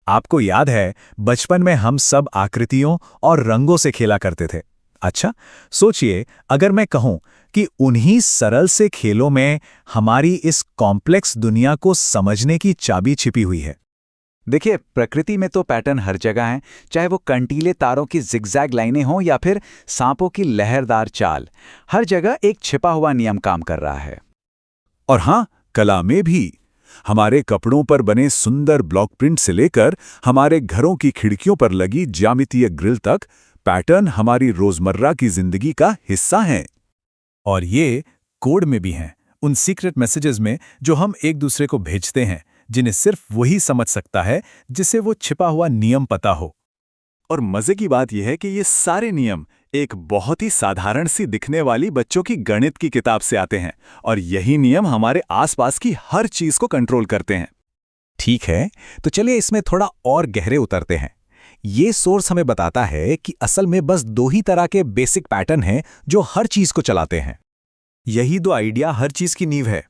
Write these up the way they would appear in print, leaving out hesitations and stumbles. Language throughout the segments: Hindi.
आपको याद है, बचपन में हम सब आकृतियों और रंगों से खेला करते थे। अच्छा, सोचिए अगर मैं कहूं कि उन्हीं सरल से खेलों में हमारी इस कॉम्प्लेक्स दुनिया को समझने की चाबी छिपी हुई है। देखिए, प्रकृति में तो पैटर्न हर जगह हैं, चाहे वो कंटीले तारों की जिगजैग लाइनें हों या फिर सांपों की लहरदार चाल। हर जगह एक छिपा हुआ नियम काम कर रहा है। और हाँ, कला में भी। हमारे कपड़ों पर बने सुंदर ब्लॉक प्रिंट से लेकर हमारे घरों की खिड़कियों पर लगी ज्यामितीय ग्रिल तक, पैटर्न हमारी रोजमर्रा की जिंदगी का हिस्सा हैं। और ये कोड में भी हैं, उन सीक्रेट मैसेजेस में जो हम एक दूसरे को भेजते हैं, जिन्हें सिर्फ वही समझ सकता है जिसे वो छिपा हुआ नियम पता हो। और मजे की बात यह है कि ये सारे नियम एक बहुत ही साधारण सी दिखने वाली बच्चों की गणित की किताब से आते हैं, और यही नियम हमारे आसपास की हर चीज को कंट्रोल करते हैं। ठीक है, तो चलिए इसमें थोड़ा और गहरे उतरते हैं। ये सोर्स हमें बताता है कि असल में बस दो ही तरह के बेसिक पैटर्न हैं जो हर चीज को चलाते हैं। यही दो आइडिया हर चीज की नींव है।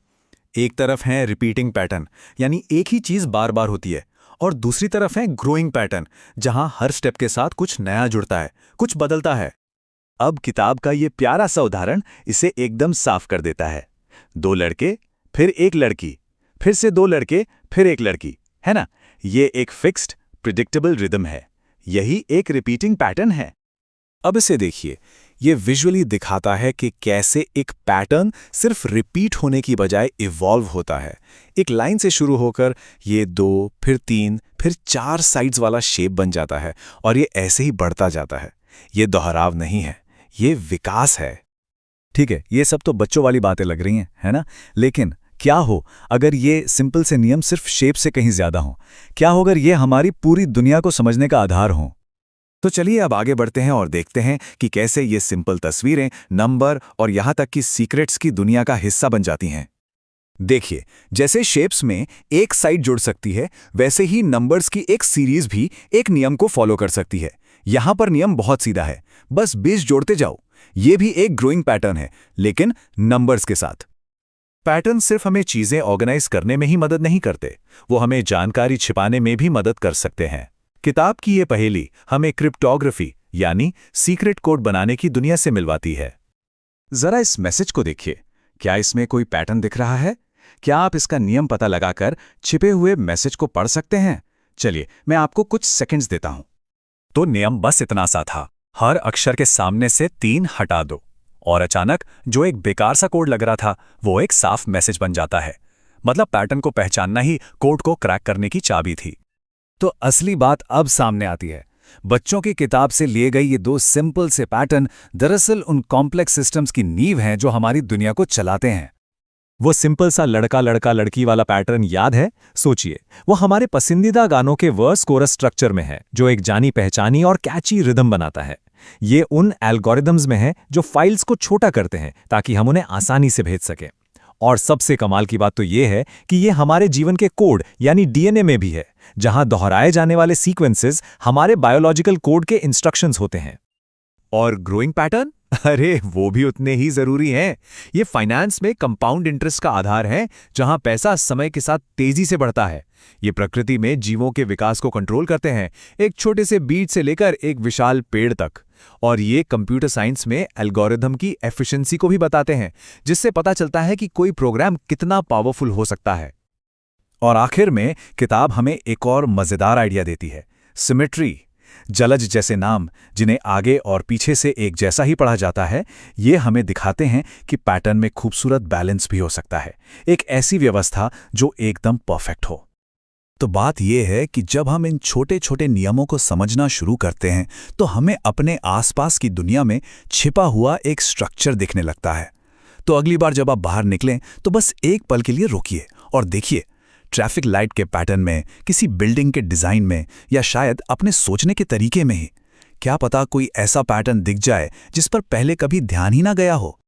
एक तरफ है रिपीटिंग पैटर्न, यानी एक ही चीज बार बार होती है, और दूसरी तरफ है ग्रोइंग पैटर्न, जहां हर स्टेप के साथ कुछ नया जुड़ता है, कुछ बदलता है। अब किताब का ये प्यारा सा उदाहरण इसे एकदम साफ कर देता है। दो लड़के, फिर एक लड़की, फिर से दो लड़के, फिर एक लड़की, है ना? ये एक फिक्स्ड, प्रिडिक्टेबल रिदम है। यही एक रिपीटिंग पैटर्न है। अब इसे देखिए, ये विजुअली दिखाता है कि कैसे एक पैटर्न सिर्फ रिपीट होने की बजाय इवॉल्व होता है। एक लाइन से शुरू होकर ये 2, फिर 3, फिर 4 साइड्स वाला शेप बन जाता है, और ये ऐसे ही बढ़ता जाता है। ये दोहराव नहीं है, ये विकास है। ठीक है, ये सब तो बच्चों वाली बातें लग रही हैं, है ना? लेकिन क्या हो अगर ये सिंपल से नियम सिर्फ शेप से कहीं ज्यादा हों? क्या हो अगर ये हमारी पूरी दुनिया को समझने का आधार हों? तो चलिए अब आगे बढ़ते हैं और देखते हैं कि कैसे ये सिंपल तस्वीरें, नंबर और यहां तक कि सीक्रेट्स की दुनिया का हिस्सा बन जाती हैं। देखिए, जैसे शेप्स में एक साइड जुड़ सकती है, वैसे ही नंबर्स की एक सीरीज भी एक नियम को फॉलो कर सकती है। यहां पर नियम बहुत सीधा है, बस 20 जोड़ते जाओ। ये भी एक ग्रोइंग पैटर्न है, लेकिन नंबर्स के साथ। पैटर्न सिर्फ हमें चीजें ऑर्गेनाइज करने में ही मदद नहीं करते, वो हमें जानकारी छिपाने में भी मदद कर सकते हैं। किताब की ये पहेली हमें क्रिप्टोग्राफी यानी सीक्रेट कोड बनाने की दुनिया से मिलवाती है। जरा इस मैसेज को देखिए, क्या इसमें कोई पैटर्न दिख रहा है? क्या आप इसका नियम पता लगाकर छिपे हुए मैसेज को पढ़ सकते हैं? चलिए, मैं आपको कुछ सेकंड्स देता हूं। तो नियम बस इतना सा था, हर अक्षर के सामने से 3 हटा दो, और अचानक जो एक बेकार सा कोड लग रहा था, वो एक साफ मैसेज बन जाता है। मतलब पैटर्न को पहचानना ही कोड को क्रैक करने की चाबी थी। तो असली बात अब सामने आती है। बच्चों की किताब से लिए गए ये 2 सिंपल से पैटर्न दरअसल उन कॉम्प्लेक्स सिस्टम्स की नींव हैं जो हमारी दुनिया को चलाते हैं। वो सिंपल सा लड़का लड़का लड़की वाला पैटर्न याद है? सोचिए, वो हमारे पसंदीदा गानों के वर्स कोरस स्ट्रक्चर में है, जो एक जानी पहचानी और कैची रिदम बनाता है। ये उन एल्गोरिदम्स में है जो फाइल्स को छोटा करते हैं ताकि हम उन्हें आसानी से भेज सकें। और सबसे कमाल की बात तो ये है कि ये हमारे जीवन के कोड यानी डीएनए में भी है, जहां दोहराए जाने वाले सीक्वेंसेस हमारे बायोलॉजिकल कोड के इंस्ट्रक्शंस होते हैं। और ग्रोइंग पैटर्न, अरे वो भी उतने ही जरूरी हैं। ये फाइनेंस में कंपाउंड इंटरेस्ट का आधार है, जहां पैसा समय के साथ तेजी से बढ़ता है। ये प्रकृति में जीवों के विकास को कंट्रोल करते हैं, एक छोटे से बीज से लेकर एक विशाल पेड़ तक। और ये कंप्यूटर साइंस में एल्गोरिथम की एफिशिएंसी को भी बताते हैं, जिससे पता चलता है कि कोई प्रोग्राम कितना पावरफुल हो सकता है। और आखिर में किताब हमें एक और मजेदार आइडिया देती है, सिमेट्री। जलज जैसे नाम, जिन्हें आगे और पीछे से एक जैसा ही पढ़ा जाता है, ये हमें दिखाते हैं कि पैटर्न में खूबसूरत बैलेंस भी हो सकता है, एक ऐसी व्यवस्था जो एकदम परफेक्ट हो। तो बात यह है कि जब हम इन छोटे छोटे नियमों को समझना शुरू करते हैं, तो हमें अपने आसपास की दुनिया में छिपा हुआ एक स्ट्रक्चर दिखने लगता है। तो अगली बार जब आप बाहर निकलें, तो बस एक पल के लिए रुकिए और देखिए, ट्रैफिक लाइट के पैटर्न में, किसी बिल्डिंग के डिजाइन में, या शायद अपने सोचने के तरीके में ही। क्या पता कोई ऐसा पैटर्न दिख जाए जिस पर पहले कभी ध्यान ही ना गया हो।